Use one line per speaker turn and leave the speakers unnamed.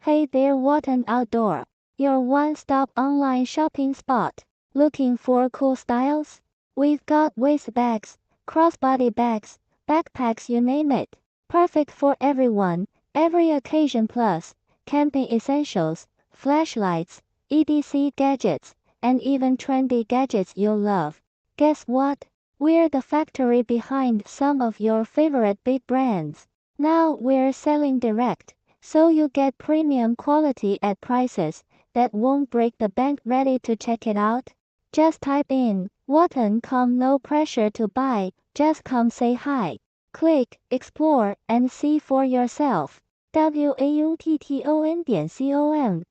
Hey there, Wautton Outdoor, your one-stop online shopping spot. Looking for cool styles? We've got waist bags, crossbody bags, backpacks, you name it. Perfect for everyone, every occasion, plus camping essentials, flashlights, etc gadgets, and even trendy gadgets you'll love. Guess what? We're the factory behind some of your favorite big brands. Now we're selling direct, so you get premium quality at prices that won't break the bank. Ready to check it out? Just type in Wautton.com. No pressure to buy, just come say hi. Click, explore, and see for yourself. Wautton.com